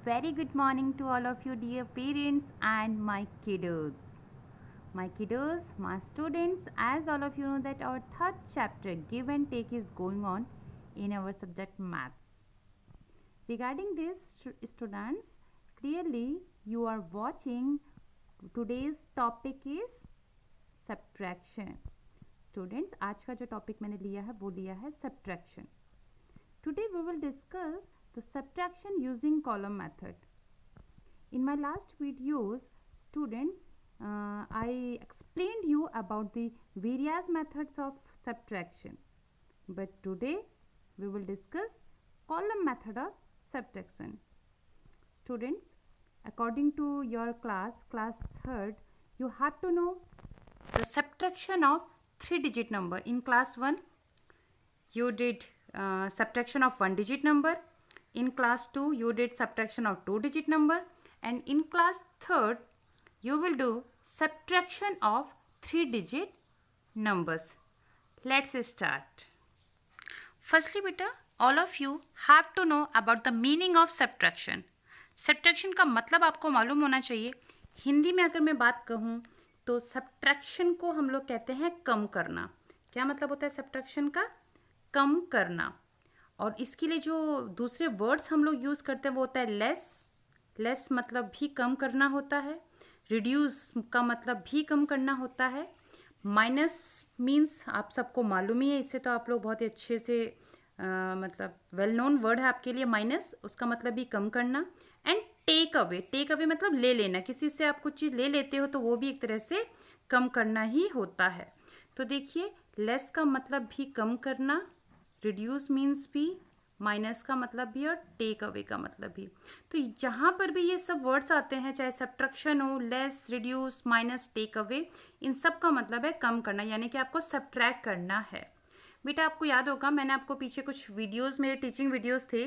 very good morning to all of you dear parents and my kiddos. My kiddos, my students, as all of you know that our third chapter give and take is going on in our subject maths. Regarding this students, clearly you are watching today's topic is subtraction. Students, आज का जो topic मैंने लिया है वो लिया है subtraction. Today we will discuss the subtraction using column method. In my last videos, students, I explained you about the various methods of subtraction. But today we will discuss column method of subtraction. Students, according to your class 3rd, you have to know the subtraction of 3-digit number. In class 1, you did subtraction of 1-digit number. In class 2, you did subtraction of 2-digit number. And in class 3rd, you will do subtraction of 3-digit numbers. Let's start. Firstly, beta, all of you have to know about the meaning of subtraction. Subtraction का मतलब आपको मालूम होना चाहिए. हिंदी में अगर मैं बात कहूँ तो subtraction को हम लोग कहते हैं कम करना. क्या मतलब होता है subtraction का? कम करना. और इसके लिए जो दूसरे वर्ड्स हम लोग यूज़ करते हैं वो होता है लेस. लेस मतलब भी कम करना होता है. रिड्यूस का मतलब भी कम करना होता है. माइनस मीन्स आप सबको मालूम ही है, इससे तो आप लोग बहुत ही अच्छे से मतलब वेल नोन वर्ड है आपके लिए माइनस. उसका मतलब भी कम करना. And take away. Take away मतलब ले लेना. किसी से आप कुछ चीज़ ले लेते हो तो वो भी एक तरह से कम करना ही होता है. तो देखिए, लेस का मतलब भी कम करना, रिड्यूस मीन्स भी, माइनस का मतलब भी और टेक अवे का मतलब भी. तो जहाँ पर भी ये सब वर्ड्स आते हैं, चाहे सब्ट्रैक्शन हो, less, reduce, minus, take away, इन सब का मतलब है कम करना, यानी कि आपको सब्ट्रैक्ट करना है. बेटा आपको याद होगा मैंने आपको पीछे कुछ वीडियोस, मेरे टीचिंग वीडियोस थे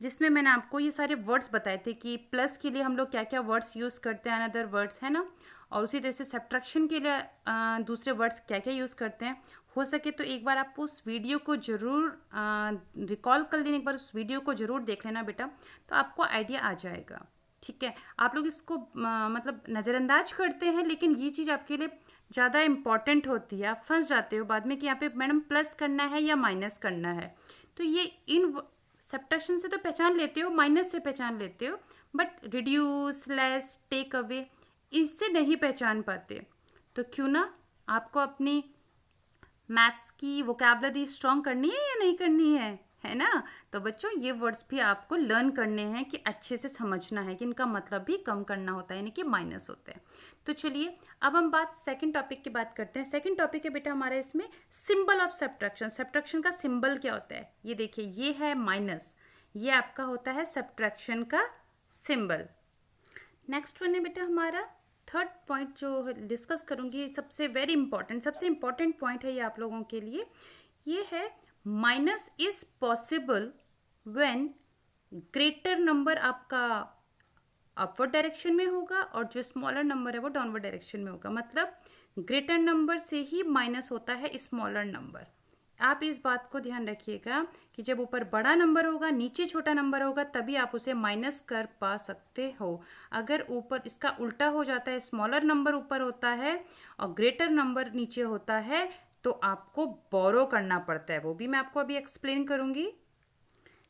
जिसमें मैंने आपको ये सारे वर्ड्स बताए थे कि प्लस के लिए हम लोग क्या क्या वर्ड्स यूज़ करते हैं, अनदर वर्ड्स है ना, और उसी तरह से सब्ट्रैक्शन के लिए दूसरे वर्ड्स क्या क्या यूज़ करते हैं. हो सके तो एक बार आपको उस वीडियो को ज़रूर रिकॉल कर लेना, एक बार उस वीडियो को ज़रूर देख लेना बेटा, तो आपको आइडिया आ जाएगा. ठीक है, आप लोग इसको मतलब नज़रअंदाज करते हैं, लेकिन ये चीज़ आपके लिए ज़्यादा इम्पॉर्टेंट होती है. आप फंस जाते हो बाद में कि यहाँ पे मैडम प्लस करना है या माइनस करना है. तो ये इन सब्ट्रैक्शन से तो पहचान लेते हो, माइनस से पहचान लेते हो, but reduce, less, take away इससे नहीं पहचान पाते. तो क्यों ना आपको अपनी मैथ्स की वोकैबुलरी स्ट्रॉन्ग करनी है या नहीं करनी है ना. तो बच्चों ये वर्ड्स भी आपको लर्न करने हैं कि अच्छे से समझना है कि इनका मतलब भी कम करना होता है, यानी कि माइनस होता है. तो चलिए अब हम सेकंड टॉपिक की बात करते हैं. सेकंड टॉपिक है बेटा हमारा इसमें सिंबल ऑफ सब्ट्रैक्शन. सब्ट्रैक्शन का सिंबल क्या होता है, ये देखिए, ये है माइनस, ये आपका होता है सब्ट्रैक्शन का सिंबल. नेक्स्ट वन है बेटा हमारा थर्ड पॉइंट जो डिस्कस करूँगी, सबसे वेरी इंपॉर्टेंट, सबसे इम्पॉर्टेंट पॉइंट है ये आप लोगों के लिए. ये है minus is possible when greater number आपका अपवर्ड डायरेक्शन में होगा और जो स्मॉलर नंबर है वो डाउनवर्ड डायरेक्शन में होगा. मतलब ग्रेटर नंबर से ही माइनस होता है स्मॉलर नंबर. आप इस बात को ध्यान रखिएगा कि जब ऊपर बड़ा नंबर होगा, नीचे छोटा नंबर होगा, तभी आप उसे माइनस कर पा सकते हो. अगर ऊपर इसका उल्टा हो जाता है, स्मॉलर नंबर ऊपर होता है और ग्रेटर नंबर नीचे होता है, तो आपको बोरो करना पड़ता है. वो भी मैं आपको अभी एक्सप्लेन करूँगी.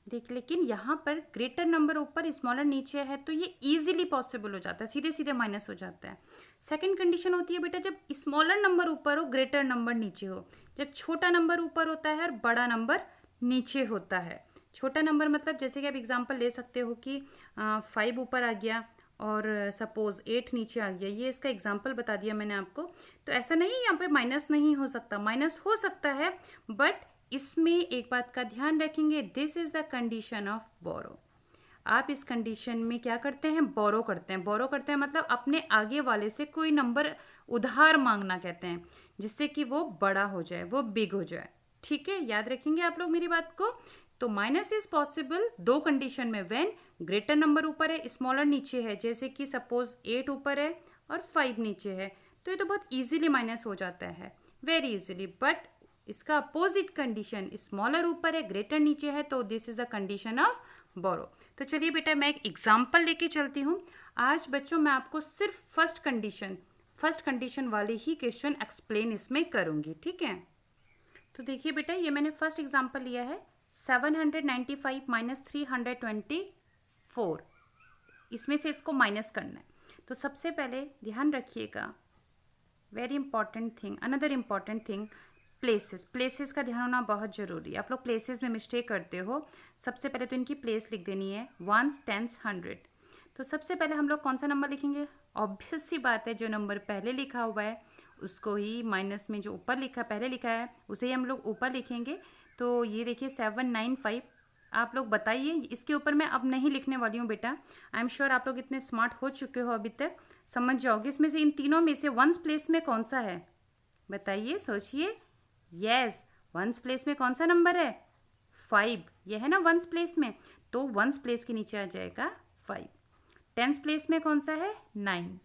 देख, लेकिन यहाँ पर ग्रेटर नंबर ऊपर, स्मॉलर नीचे है, तो ये इजीली पॉसिबल हो जाता है, सीधे सीधे माइनस हो जाता है. सेकंड कंडीशन होती है बेटा जब स्मॉलर नंबर ऊपर हो, ग्रेटर नंबर नीचे हो. जब छोटा नंबर ऊपर होता है और बड़ा नंबर नीचे होता है. छोटा नंबर मतलब जैसे कि आप एग्जांपल ले सकते हो कि 5 ऊपर आ गया और सपोज 8 नीचे आ गया. ये इसका एग्जांपल बता दिया मैंने आपको. तो ऐसा नहीं यहाँ पे माइनस नहीं हो सकता, माइनस हो सकता है, बट इसमें एक बात का ध्यान रखेंगे, this is the condition of borrow. आप इस कंडीशन में क्या करते हैं, बोरो करते हैं. बोरो करते हैं मतलब अपने आगे वाले से कोई नंबर उधार मांगना कहते हैं, जिससे कि वो बड़ा हो जाए, वो बिग हो जाए. ठीक है, याद रखेंगे आप लोग मेरी बात को. तो माइनस इज पॉसिबल दो कंडीशन में, व्हेन ग्रेटर नंबर ऊपर है, स्मॉलर नीचे है, जैसे कि सपोज 8 ऊपर है और 5 नीचे है, तो ये तो बहुत ईजिली माइनस हो जाता है, वेरी इजीली. बट इसका अपोजिट कंडीशन, स्मॉलर ऊपर है, ग्रेटर नीचे है, तो this is the condition of borrow. तो चलिए बेटा मैं एक एग्जाम्पल लेके चलती हूँ। आज बच्चों मैं आपको सिर्फ फर्स्ट कंडीशन वाले ही क्वेश्चन एक्सप्लेन इसमें करूँगी, ठीक है। तो देखिए बेटा ये मैंने फर्स्ट एग्जाम्पल लिया है 795 माइनस 324, इसमें से इसको माइनस करना है। तो सबसे पहले ध्यान रखिएगा, very important thing, another important thing, places का ध्यान होना बहुत ज़रूरी है। आप लोग प्लेसेस में मिस्टेक करते हो। सबसे पहले तो इनकी प्लेस लिख देनी है, 1s, 10s, 100। तो सबसे पहले हम लोग कौन सा नंबर लिखेंगे? ऑब्वियस सी बात है, जो नंबर पहले लिखा हुआ है उसको ही माइनस में जो ऊपर पहले लिखा है उसे ही हम लोग ऊपर लिखेंगे। तो ये देखिए 795। आप लोग बताइए, इसके ऊपर मैं अब नहीं लिखने वाली हूँ बेटा। आई एम श्योर आप लोग इतने स्मार्ट हो चुके हो, अभी तक समझ जाओगे। इसमें से इन तीनों में से वंस प्लेस में कौन सा है? बताइए, सोचिए। यस, वंस प्लेस में कौन सा नंबर है? 5। यह है ना वंस प्लेस में, तो वंस प्लेस के नीचे आ जाएगा 5। टेंस प्लेस में कौन सा है? 9।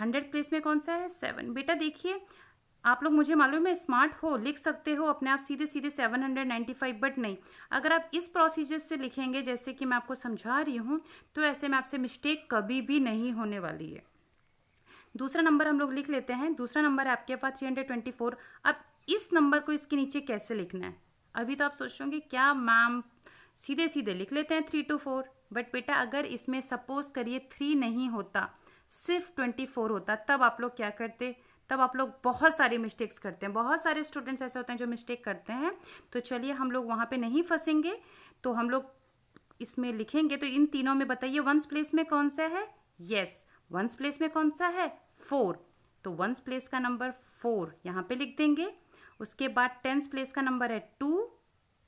100 प्लेस में कौन सा है? 7। बेटा देखिए, आप लोग मुझे मालूम है स्मार्ट हो, लिख सकते हो अपने आप सीधे सीधे 795, बट नहीं, अगर आप इस प्रोसीजर से लिखेंगे जैसे कि मैं आपको समझा रही हूँ, तो ऐसे में आपसे मिस्टेक कभी भी नहीं होने वाली है। दूसरा नंबर हम लोग लिख लेते हैं। दूसरा नंबर है आपके पास 324। अब इस नंबर को इसके नीचे कैसे लिखना है? अभी तो आप सोचोगे क्या मैम सीधे सीधे लिख लेते हैं 3 to 4, बट बेटा अगर इसमें सपोज करिए 3 नहीं होता, सिर्फ 24 होता, तब आप लोग क्या करते? तब आप लोग बहुत सारे मिस्टेक्स करते हैं। बहुत सारे स्टूडेंट्स ऐसे होते हैं जो मिस्टेक करते हैं। तो चलिए हम लोग वहाँ पे नहीं फंसेंगे, तो हम लोग इसमें लिखेंगे। तो इन तीनों में बताइए वंस प्लेस में कौन सा है? यस, वंस प्लेस में कौन सा है? 4। तो वंस प्लेस का नंबर 4 यहाँ पे लिख देंगे। उसके बाद टेंस प्लेस का नंबर है 2,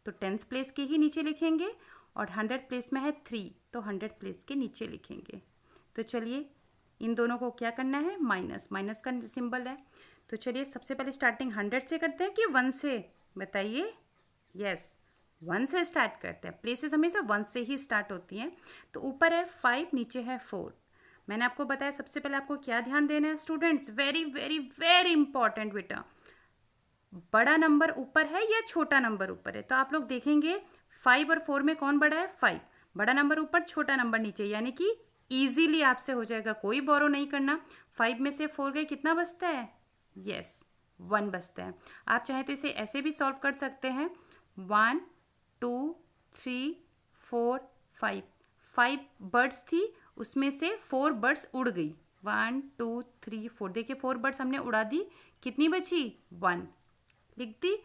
तो टेंस प्लेस के ही नीचे लिखेंगे। और 100 प्लेस में है 3, तो 100 प्लेस के नीचे लिखेंगे। तो चलिए इन दोनों को क्या करना है? माइनस का सिंबल है। तो चलिए सबसे पहले स्टार्टिंग 100 से करते हैं कि 1 से? बताइए। यस, 1 से स्टार्ट करते हैं। प्लेसेस हमेशा 1 से ही स्टार्ट होती हैं। तो ऊपर है 5, नीचे है 4। मैंने आपको बताया सबसे पहले आपको क्या ध्यान देना है students? Very very very important बेटा, बड़ा नंबर ऊपर है या छोटा नंबर ऊपर है? तो आप लोग देखेंगे 5 और 4 में कौन बड़ा है? 5। बड़ा नंबर ऊपर, छोटा नंबर नीचे, यानी कि इजीली आपसे हो जाएगा, कोई बोरो नहीं करना। 5 में से 4 गए, कितना बचता है? यस, 1 बचता है। आप चाहे तो इसे ऐसे भी सॉल्व कर सकते हैं, 1 2 3 4 5। 5 बर्ड्स थी, उसमें से 4 बर्ड्स उड़ गई। 1 2 3 4, देखिए 4 बर्ड्स हमने उड़ा दी, कितनी बची? 1 लिख दी।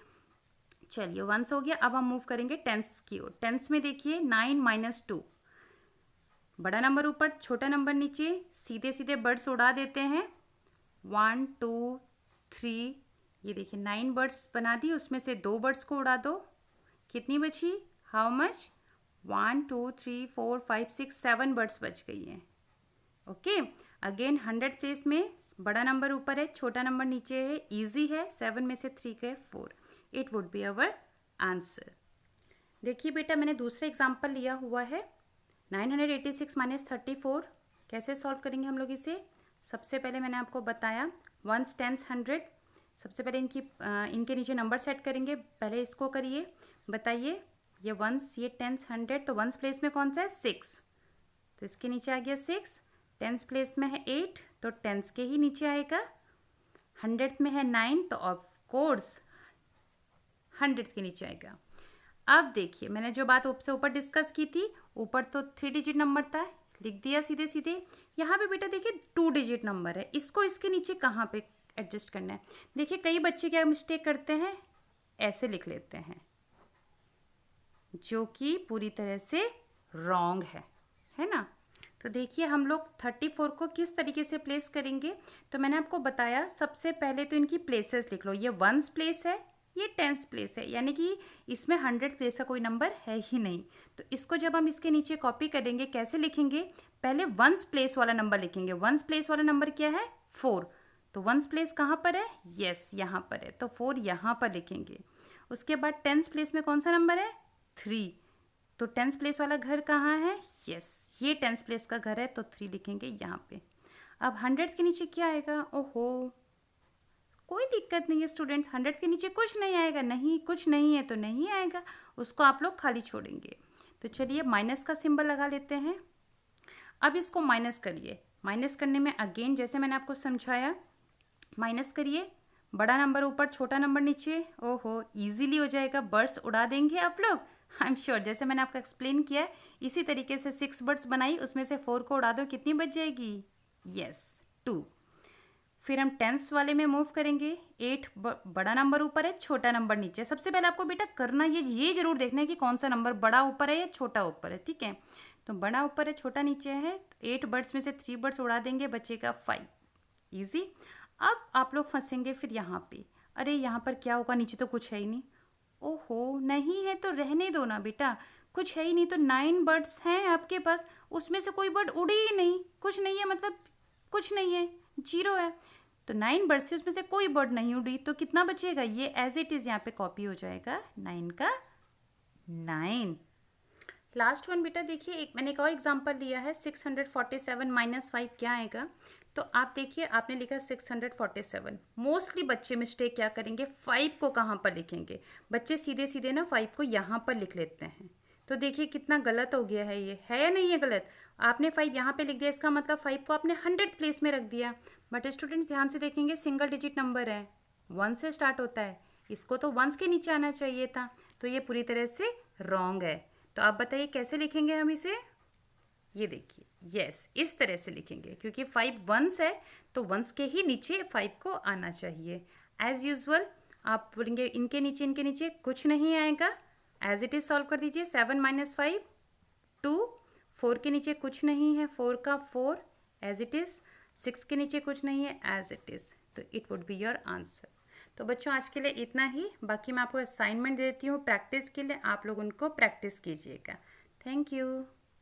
चलिए 1 हो गया। अब हम मूव करेंगे टेंस की ओर। टेंस में देखिए 9 माइनस 2, बड़ा नंबर ऊपर, छोटा नंबर नीचे, सीधे सीधे बर्ड्स उड़ा देते हैं। 1 2 3, ये देखिए 9 बर्ड्स बना दी, उसमें से 2 बर्ड्स को उड़ा दो, कितनी बची? How much? 1 2 3 4 5 6 7 बर्ड्स बच गई हैं। ओके, अगेन 100 प्लेस में बड़ा नंबर ऊपर है, छोटा नंबर नीचे है, इजी है। 7 में से 3 गए 4। It would be our answer. देखिए बेटा मैंने दूसरा एग्जाम्पल लिया हुआ है 986 माइनस 34। कैसे सॉल्व करेंगे हम लोग इसे? सबसे पहले मैंने आपको बताया 1s, 10s, 100। सबसे पहले इनके नीचे नंबर सेट करेंगे। पहले इसको करिए, बताइए। ये 1s, ये 10s, 100, तो 1s प्लेस में कौन सा है? 6, तो इसके नीचे आ गया 6। 10s प्लेस में है 8, तो 10s के ही नीचे आएगा। 100 में है 9, तो ऑफ कोर्स 100 के नीचे आएगा। अब देखिए मैंने जो बात से ऊपर डिस्कस की थी, ऊपर तो 3 डिजिट नंबर था, लिख दिया सीधे सीधे। यहाँ पे बेटा देखिए 2 डिजिट नंबर है, इसको इसके नीचे कहाँ पे एडजस्ट करना है? देखिए कई बच्चे क्या मिस्टेक करते हैं, ऐसे लिख लेते हैं, जो कि पूरी तरह से रॉन्ग है ना। तो देखिए हम लोग 34 को किस तरीके से प्लेस करेंगे? तो मैंने आपको बताया सबसे पहले तो इनकी प्लेसेस लिख लो। ये 1s प्लेस है, ये 10s प्लेस है, यानी कि इसमें 100 प्लेस का कोई नंबर है ही नहीं। तो इसको जब हम इसके नीचे कॉपी करेंगे, कैसे लिखेंगे? पहले 1s प्लेस वाला नंबर लिखेंगे। 1s प्लेस वाला नंबर क्या है? 4। तो 1s प्लेस कहाँ पर है? यस, यहाँ पर है, तो 4 यहाँ पर लिखेंगे। उसके बाद 10s प्लेस में कौन सा नंबर है? 3। तो 10s प्लेस वाला घर कहाँ है? यस, ये 10s प्लेस का घर है, तो 3 लिखेंगे यहाँ पे। अब 100 के नीचे क्या आएगा? ओहो, कोई दिक्कत नहीं है स्टूडेंट्स, 100 के नीचे कुछ नहीं आएगा। नहीं, कुछ नहीं है तो नहीं आएगा, उसको आप लोग खाली छोड़ेंगे। तो चलिए माइनस का सिंबल लगा लेते हैं। अब इसको माइनस करिए। माइनस करने में अगेन जैसे मैंने आपको समझाया, माइनस करिए, बड़ा नंबर ऊपर छोटा नंबर नीचे। ओहो, इजीली हो जाएगा, बर्ड्स उड़ा देंगे आप लोग, आई एम श्योर। जैसे मैंने आपको एक्सप्लेन किया है इसी तरीके से 6 बर्ड्स बनाई, उसमें से 4 को उड़ा दो, कितनी बच जाएगी? यस, 2। फिर हम टेंस वाले में मूव करेंगे। 8 बड़ा नंबर ऊपर है, छोटा नंबर नीचे। सबसे पहले आपको बेटा करना ये जरूर देखना है कि कौन सा नंबर बड़ा ऊपर है या छोटा ऊपर है, ठीक है? तो बड़ा ऊपर है, छोटा नीचे है। 8 बर्ड्स में से 3 बर्ड्स उड़ा देंगे, बचेगा 5। ईजी। अब आप लोग फंसेंगे फिर यहाँ पे, अरे यहाँ पर क्या होगा, नीचे तो कुछ है ही नहीं। ओहो, नहीं है तो रहने दो ना बेटा, कुछ है ही नहीं तो 9 बर्ड्स हैं आपके पास, उसमें से कोई बर्ड उड़ी ही नहीं, कुछ नहीं है, मतलब कुछ नहीं है, 0 है। तो 9 बर्ड्स थे, उसमें से कोई बर्ड नहीं उड़ी, तो कितना बचेगा? ये एज इट इज़ यहाँ पे कॉपी हो जाएगा, 9 का 9। लास्ट वन बेटा देखिए, मैंने एक और एग्जांपल लिया है। 647 माइनस 5 क्या आएगा? तो आप देखिए, आपने लिखा 647। मोस्टली बच्चे मिस्टेक क्या करेंगे, 5 को कहाँ पर लिखेंगे? बच्चे सीधे सीधे ना 5 को यहाँ पर लिख लेते हैं। तो देखिए कितना गलत हो गया है, ये है या नहीं है गलत? आपने 5 यहाँ पे लिख दिया, इसका मतलब 5 को आपने 100th प्लेस में रख दिया। बट स्टूडेंट्स ध्यान से देखेंगे, सिंगल डिजिट नंबर है, 1 से स्टार्ट होता है, इसको तो 1s के नीचे आना चाहिए था, तो ये पूरी तरह से रॉन्ग है। तो आप बताइए कैसे लिखेंगे हम इसे? ये देखिए, यस, इस तरह से लिखेंगे, क्योंकि 5 1s है तो 1s के ही नीचे 5 को आना चाहिए। एज यूजुअल आप बोलेंगे इनके नीचे कुछ नहीं आएगा, एज इट इज सॉल्व कर दीजिए। 7 माइनस 5 2, 4 के नीचे कुछ नहीं है, 4 का 4 एज इट इज, 6 के नीचे कुछ नहीं है एज इट इज, तो it would be your answer. तो बच्चों आज के लिए इतना ही, बाकी मैं आपको असाइनमेंट देती हूँ प्रैक्टिस के लिए, आप लोग उनको प्रैक्टिस कीजिएगा। Thank you.